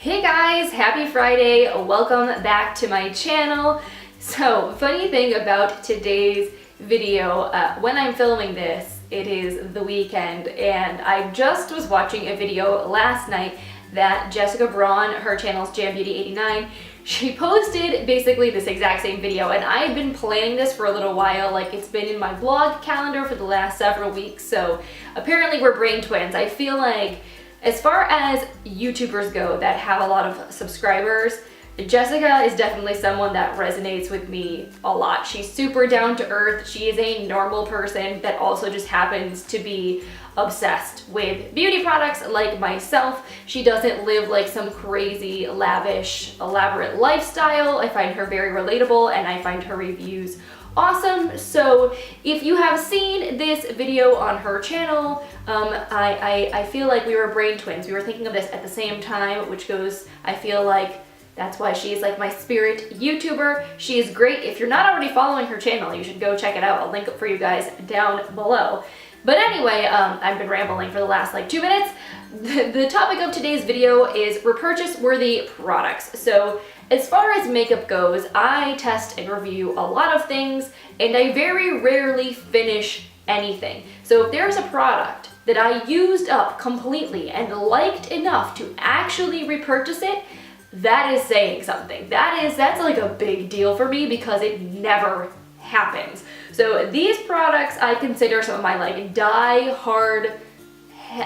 Hey guys, happy Friday. Welcome back to my channel. So, funny thing about today's video, when I'm filming this, it is the weekend and I just was watching a video last night that Jessica Braun, her channel's Jam Beauty 89, she posted basically this exact same video, and I've been planning this for a little while. Like, it's been in my blog calendar for the last several weeks, so apparently we're brain twins. I feel like as far as YouTubers go that have a lot of subscribers, Jessica is definitely someone that resonates with me a lot. She's super down to earth. She is a normal person that also just happens to be obsessed with beauty products like myself. She doesn't live like some crazy, lavish, elaborate lifestyle. I find her very relatable and I find her reviews awesome. So if you have seen this video on her channel, I feel like we were brain twins. We were thinking of this at the same time, which goes, I feel like that's why she's like my spirit YouTuber. She is great. If you're not already following her channel, you should go check it out. I'll link it for you guys down below. But anyway, I've been rambling for the last like 2 minutes. The topic of today's video is repurchase worthy products. So as far as makeup goes, I test and review a lot of things and I very rarely finish anything. So if there's a product that I used up completely and liked enough to actually repurchase it, that is saying something. That's like a big deal for me because it never happens. So these products I consider some of my like die-hard,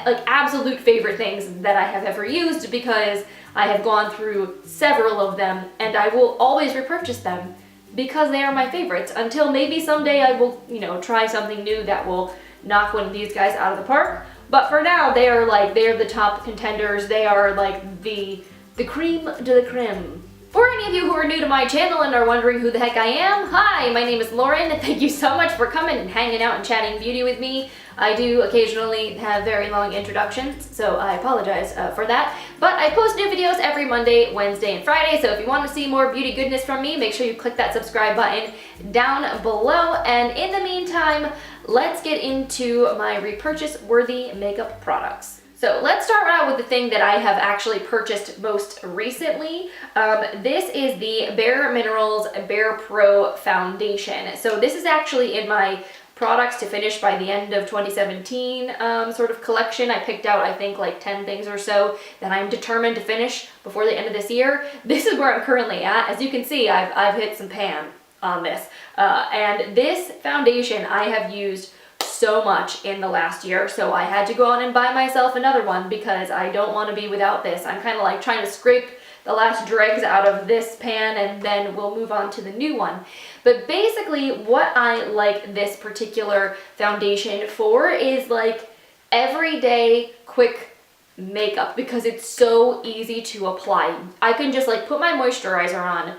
like absolute favorite things that I have ever used because I have gone through several of them and I will always repurchase them because they are my favorites until maybe someday I will, try something new that will knock one of these guys out of the park. But for now, they are the top contenders. They are like the cream de la creme. For any of you who are new to my channel and are wondering who the heck I am, hi, my name is Lauren, and thank you so much for coming and hanging out and chatting beauty with me. I do occasionally have very long introductions, so I apologize for that. But I post new videos every Monday, Wednesday, and Friday, so if you want to see more beauty goodness from me, make sure you click that subscribe button down below. And in the meantime, let's get into my repurchase-worthy makeup products. So let's start out with the thing that I have actually purchased most recently. This is the Bare Minerals Bare Pro Foundation. So this is actually in my products to finish by the end of 2017 sort of collection. I picked out, I think, like 10 things or so that I'm determined to finish before the end of this year. This is where I'm currently at. As you can see, I've hit some pan on this. And this foundation I have used so much in the last year, so I had to go out and buy myself another one because I don't want to be without this. I'm kind of like trying to scrape the last dregs out of this pan and then we'll move on to the new one. But basically what I like this particular foundation for is like everyday quick makeup because it's so easy to apply. I can just like put my moisturizer on,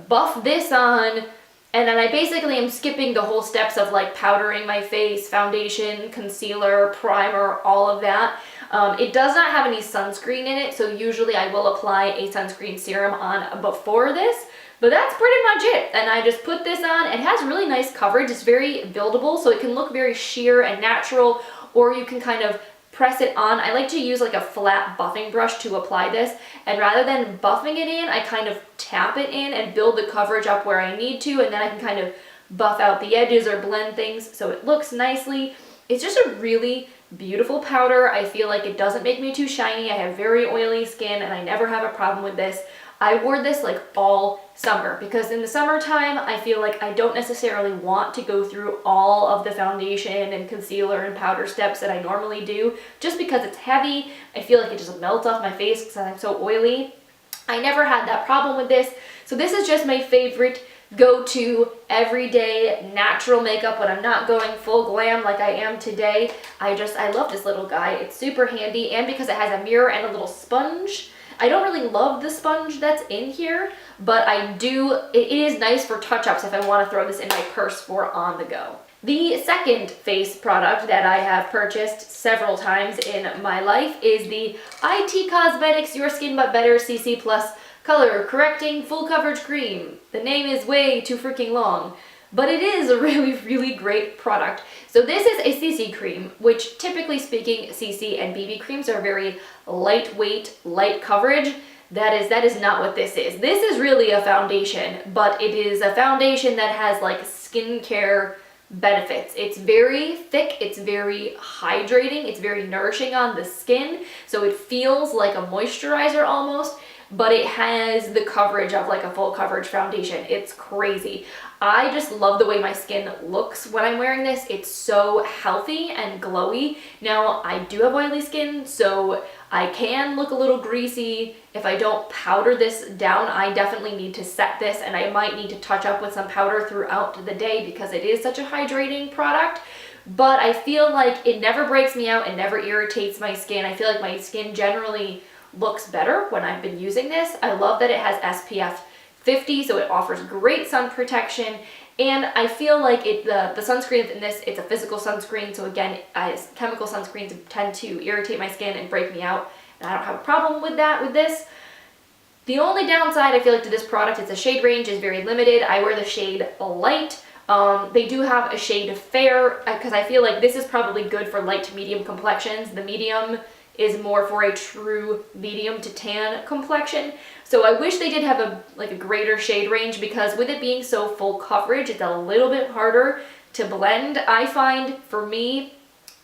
buff this on, and then I basically am skipping the whole steps of like powdering my face, foundation, concealer, primer, all of that. It does not have any sunscreen in it, so usually I will apply a sunscreen serum on before this, but that's pretty much it. And I just put this on. It has really nice coverage. It's very buildable, so it can look very sheer and natural, or you can kind of press it on. I like to use like a flat buffing brush to apply this, and rather than buffing it in, I kind of tap it in and build the coverage up where I need to, and then I can kind of buff out the edges or blend things so it looks nicely. It's just a really beautiful powder. I feel like it doesn't make me too shiny. I have very oily skin and I never have a problem with this. I wore this like all summer because in the summertime I feel like I don't necessarily want to go through all of the foundation and concealer and powder steps that I normally do just because it's heavy. I feel like it just melts off my face because I'm so oily. I never had that problem with this, so this is just my favorite go-to everyday natural makeup when I'm not going full glam like I am today. I love this little guy. It's super handy, and because it has a mirror and a little sponge. I don't really love the sponge that's in here, but it is nice for touch-ups if I want to throw this in my purse for on the go. The second face product that I have purchased several times in my life is the IT Cosmetics Your Skin But Better CC Plus Color Correcting Full Coverage Cream. The name is way too freaking long, but it is a really great product. So this is a CC cream, which typically speaking, CC and BB creams are very lightweight, light coverage. That is not what this is. This is really a foundation, but it is a foundation that has like skincare benefits. It's very thick, it's very hydrating, it's very nourishing on the skin, so it feels like a moisturizer almost, but it has the coverage of like a full coverage foundation. It's crazy. I just love the way my skin looks when I'm wearing this. It's so healthy and glowy. Now, I do have oily skin, so I can look a little greasy. If I don't powder this down, I definitely need to set this, and I might need to touch up with some powder throughout the day because it is such a hydrating product. But I feel like it never breaks me out, it never irritates my skin. I feel like my skin generally looks better when I've been using this. I love that it has SPF 50, so it offers great sun protection, and I feel like the sunscreen in this, it's a physical sunscreen, so again, chemical sunscreens tend to irritate my skin and break me out, and I don't have a problem with that with this. The only downside I feel like to this product is the shade range is very limited. I wear the shade light. They do have a shade fair, because I feel like this is probably good for light to medium complexions. The medium is more for a true medium to tan complexion. So I wish they did have a greater shade range, because with it being so full coverage, it's a little bit harder to blend. I find for me,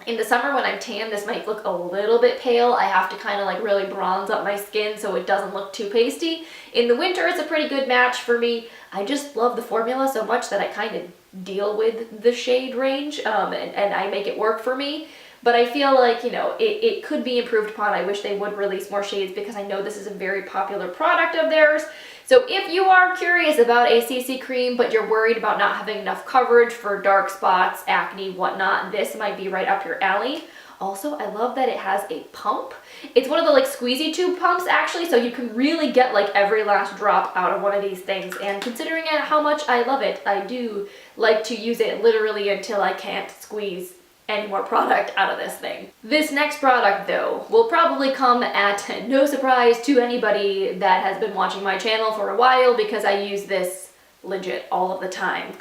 in the summer when I'm tan, this might look a little bit pale. I have to kind of like really bronze up my skin so it doesn't look too pasty. In the winter, it's a pretty good match for me. I just love the formula so much that I kind of deal with the shade range, and I make it work for me. But I feel like, you know, it could be improved upon. I wish they would release more shades, because I know this is a very popular product of theirs. So if you are curious about a CC cream, but you're worried about not having enough coverage for dark spots, acne, whatnot, this might be right up your alley. Also, I love that it has a pump. It's one of the like squeezy tube pumps actually, so you can really get like every last drop out of one of these things. And considering how much I love it, I do like to use it literally until I can't squeeze any more product out of this thing. This next product though will probably come at no surprise to anybody that has been watching my channel for a while, because I use this legit all of the time.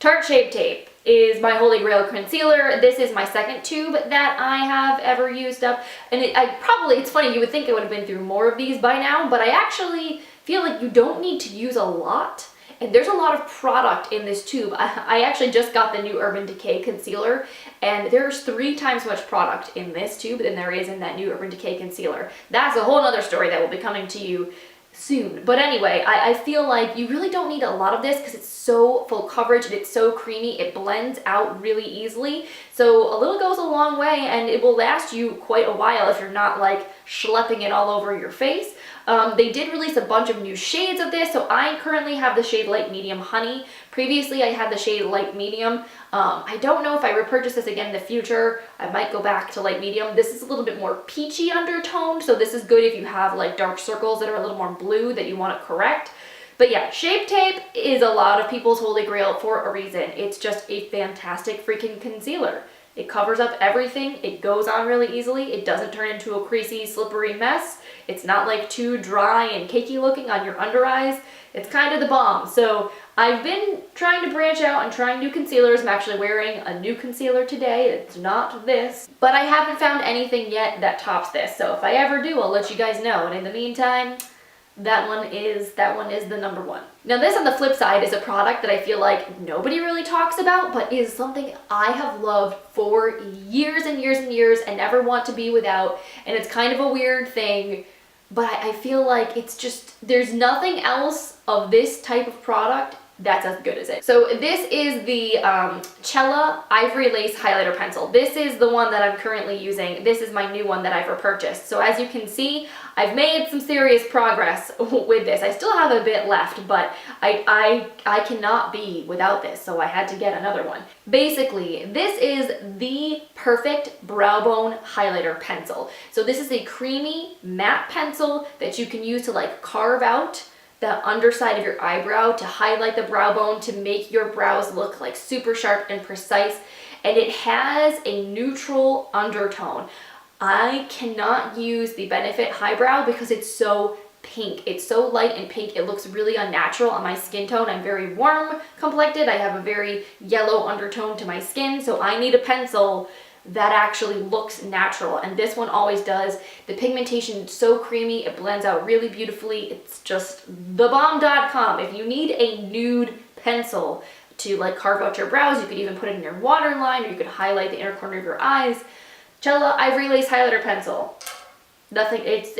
Tarte Shape Tape is my holy grail concealer. This is my second tube that I have ever used up, and it's funny, you would think I would have been through more of these by now, but I actually feel like you don't need to use a lot. And there's a lot of product in this tube. I actually just got the new Urban Decay concealer, and there's 3 times much product in this tube than there is in that new Urban Decay concealer. That's a whole other story that will be coming to you soon. But anyway, I feel like you really don't need a lot of this, because it's so full coverage and it's so creamy. It blends out really easily. So a little goes a long way, and it will last you quite a while if you're not like schlepping it all over your face. They did release a bunch of new shades of this, so I currently have the shade Light Medium Honey. Previously, I had the shade Light Medium. I don't know if I repurchase this again in the future. I might go back to Light Medium. This is a little bit more peachy undertone, so this is good if you have like dark circles that are a little more blue that you want to correct. But yeah, Shape Tape is a lot of people's holy grail for a reason. It's just a fantastic freaking concealer. It covers up everything, it goes on really easily, it doesn't turn into a creasy, slippery mess, it's not like too dry and cakey looking on your under eyes. It's kind of the bomb. So I've been trying to branch out and trying new concealers. I'm actually wearing a new concealer today. It's not this, but I haven't found anything yet that tops this. So if I ever do, I'll let you guys know. And in the meantime, that one is the number one. Now this on the flip side is a product that I feel like nobody really talks about, but is something I have loved for years and years and years and never want to be without. And it's kind of a weird thing, but I feel like it's just, there's nothing else of this type of product that's as good as it. So this is the Chella Ivory Lace Highlighter Pencil. This is the one that I'm currently using. This is my new one that I've repurchased. So as you can see, I've made some serious progress with this. I still have a bit left, but I cannot be without this, so I had to get another one. Basically, this is the perfect brow bone highlighter pencil. So this is a creamy matte pencil that you can use to like carve out the underside of your eyebrow, to highlight the brow bone, to make your brows look like super sharp and precise. And it has a neutral undertone. I cannot use the Benefit Highbrow because it's so pink. It's so light and pink, it looks really unnatural on my skin tone. I'm very warm complected. I have a very yellow undertone to my skin, so I need a pencil that actually looks natural, and this one always does. The pigmentation is so creamy, it blends out really beautifully. It's just thebomb.com. If you need a nude pencil to like carve out your brows, you could even put it in your waterline, or you could highlight the inner corner of your eyes. Chella Ivory Lace Highlighter Pencil. Nothing, it's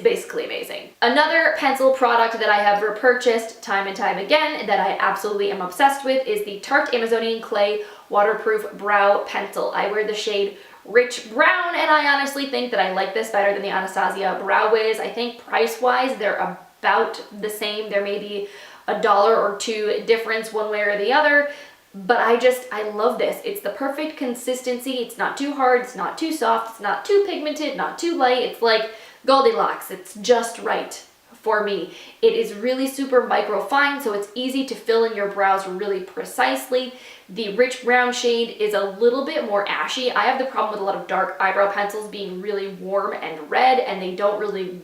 basically amazing. Another pencil product that I have repurchased time and time again that I absolutely am obsessed with is the Tarte Amazonian Clay Waterproof Brow Pencil. I wear the shade Rich Brown, and I honestly think that I like this better than the Anastasia Brow Wiz. I think price-wise, they're about the same. There may be $1 or $2 difference one way or the other, but I love this. It's the perfect consistency. It's not too hard, it's not too soft, it's not too pigmented, not too light. It's like Goldilocks. It's just right for me. It is really super micro fine, so it's easy to fill in your brows really precisely. The rich brown shade is a little bit more ashy. I have the problem with a lot of dark eyebrow pencils being really warm and red, and they don't really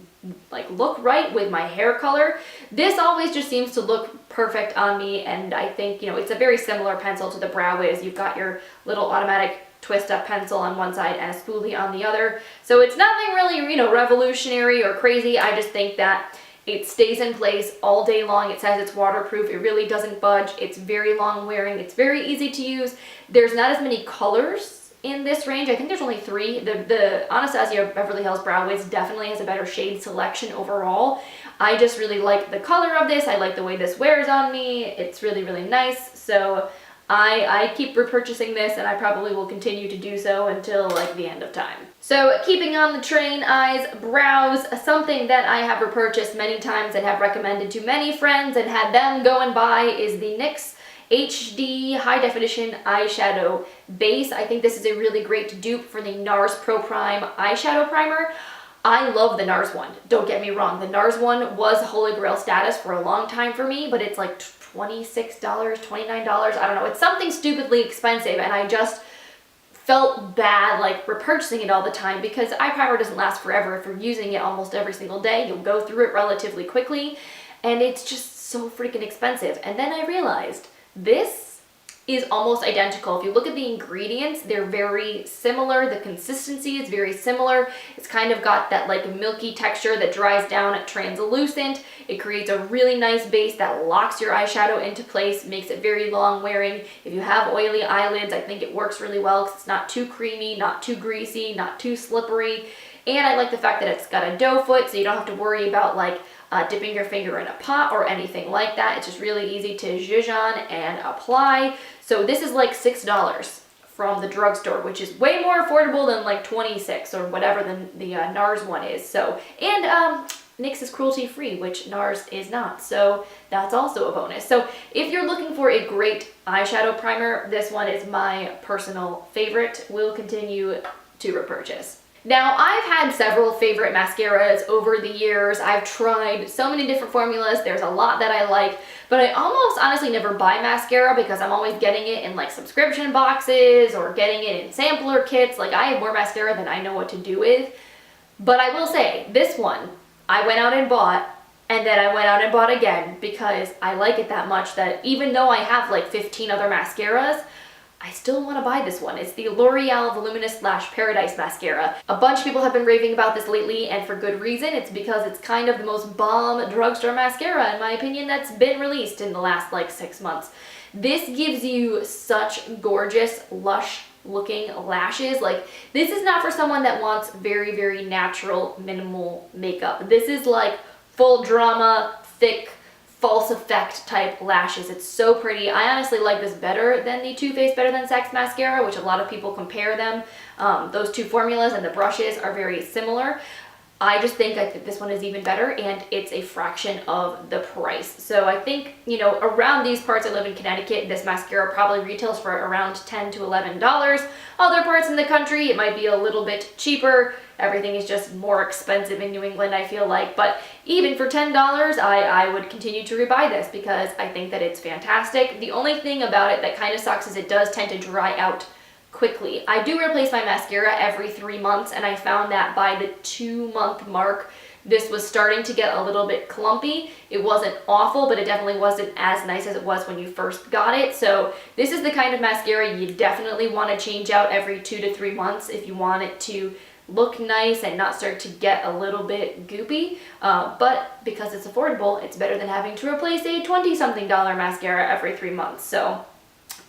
like look right with my hair color. This always just seems to look perfect on me, and I think, you know, it's a very similar pencil to the Brow Wiz. You've got your little automatic twist up pencil on one side and a spoolie on the other. So it's nothing really, you know, revolutionary or crazy. I just think that it stays in place all day long. It says it's waterproof. It really doesn't budge. It's very long wearing. It's very easy to use. There's not as many colors in this range. I think there's only 3. The Anastasia Beverly Hills Brow Wiz definitely has a better shade selection overall. I just really like the color of this. I like the way this wears on me. It's really, really nice. So I keep repurchasing this, and I probably will continue to do so until like the end of time. So keeping on the train, eyes, brows, something that I have repurchased many times and have recommended to many friends and had them go and buy is the NYX HD High Definition Eyeshadow Base. I think this is a really great dupe for the NARS Pro Prime Eyeshadow Primer. I love the NARS one, don't get me wrong. The NARS one was Holy Grail status for a long time for me, but it's like $26, $29, I don't know. It's something stupidly expensive, and I just felt bad like repurchasing it all the time because eye primer doesn't last forever. If you're using it almost every single day, you'll go through it relatively quickly, and it's just so freaking expensive. And then I realized this is almost identical. If you look at the ingredients, they're very similar. The consistency is very similar. It's kind of got that like milky texture that dries down translucent. It creates a really nice base that locks your eyeshadow into place, makes it very long wearing. If you have oily eyelids, I think it works really well because it's not too creamy, not too greasy, not too slippery. And I like the fact that it's got a doe foot, so you don't have to worry about like dipping your finger in a pot or anything like that. It's just really easy to zhuzh on and apply. So this is like $6 from the drugstore, which is way more affordable than like $26 or whatever the NARS one is. So, and NYX is cruelty free, which NARS is not. So that's also a bonus. So if you're looking for a great eyeshadow primer, this one is my personal favorite. Will continue to repurchase. Now, I've had several favorite mascaras over the years. I've tried so many different formulas. There's a lot that I like, but I almost honestly never buy mascara because I'm always getting it in like subscription boxes or getting it in sampler kits. Like, I have more mascara than I know what to do with. But I will say, this one, I went out and bought, and then I went out and bought again because I like it that much that even though I have like 15 other mascaras, I still want to buy this one. It's the L'Oreal Voluminous Lash Paradise Mascara. A bunch of people have been raving about this lately, and for good reason. It's because it's kind of the most bomb drugstore mascara, in my opinion, that's been released in the last like 6 months. This gives you such gorgeous, lush looking lashes. Like, this is not for someone that wants very, very natural, minimal makeup. This is like full drama, thick, false effect type lashes. It's so pretty. I honestly like this better than the Too Faced Better Than Sex mascara, which a lot of people compare them. Those two formulas and the brushes are very similar. I just think that this one is even better, and it's a fraction of the price. So I think, you know, around these parts, I live in Connecticut, this mascara probably retails for around $10 to $11. Other parts in the country, it might be a little bit cheaper. Everything is just more expensive in New England, I feel like. But even for $10, I would continue to rebuy this because I think that it's fantastic. The only thing about it that kind of sucks is it does tend to dry out quickly. I do replace my mascara every 3 months, and I found that by the 2-month mark, this was starting to get a little bit clumpy. It wasn't awful, but it definitely wasn't as nice as it was when you first got it. So this is the kind of mascara you definitely want to change out every 2 to 3 months if you want it to look nice and not start to get a little bit goopy. But because it's affordable, it's better than having to replace a 20-something dollar mascara every 3 months. So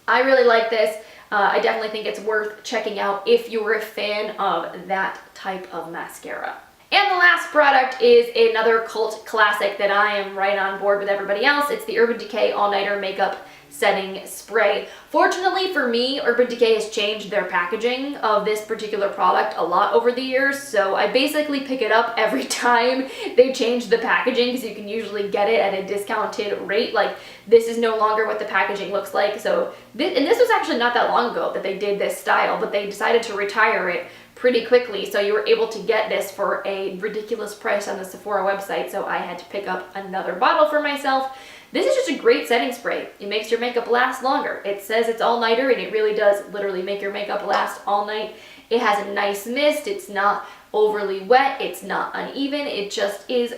I really like this. I definitely think it's worth checking out if you're a fan of that type of mascara. And the last product is another cult classic that I am right on board with everybody else. It's the Urban Decay All Nighter Makeup Setting Spray. Fortunately for me, Urban Decay has changed their packaging of this particular product a lot over the years, so I basically pick it up every time they change the packaging because you can usually get it at a discounted rate. Like, this is no longer what the packaging looks like. So, this was actually not that long ago that they did this style, but they decided to retire it pretty quickly, so you were able to get this for a ridiculous price on the Sephora website, so I had to pick up another bottle for myself. This is just a great setting spray. It makes your makeup last longer. It says it's all nighter, and it really does literally make your makeup last all night. It has a nice mist. It's not overly wet. It's not uneven. It just is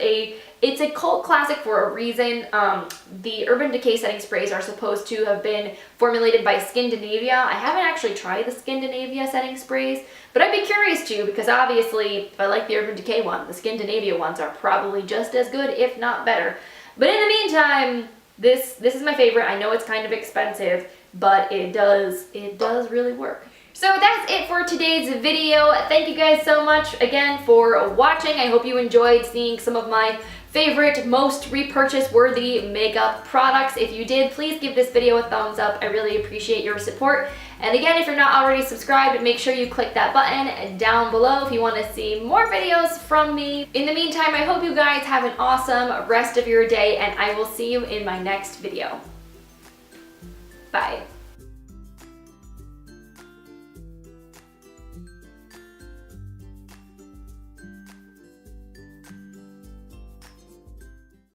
it's a cult classic for a reason. The Urban Decay setting sprays are supposed to have been formulated by Skindinavia. I haven't actually tried the Skindinavia setting sprays, but I'd be curious to, because obviously if I like the Urban Decay one, the Skindinavia ones are probably just as good, if not better. But in the meantime, this is my favorite. I know it's kind of expensive, but it does really work. So that's it for today's video. Thank you guys so much again for watching. I hope you enjoyed seeing some of my favorite, most repurchase worthy makeup products. If you did, please give this video a thumbs up. I really appreciate your support. And again, if you're not already subscribed, make sure you click that button down below if you want to see more videos from me. In the meantime, I hope you guys have an awesome rest of your day, and I will see you in my next video. Bye.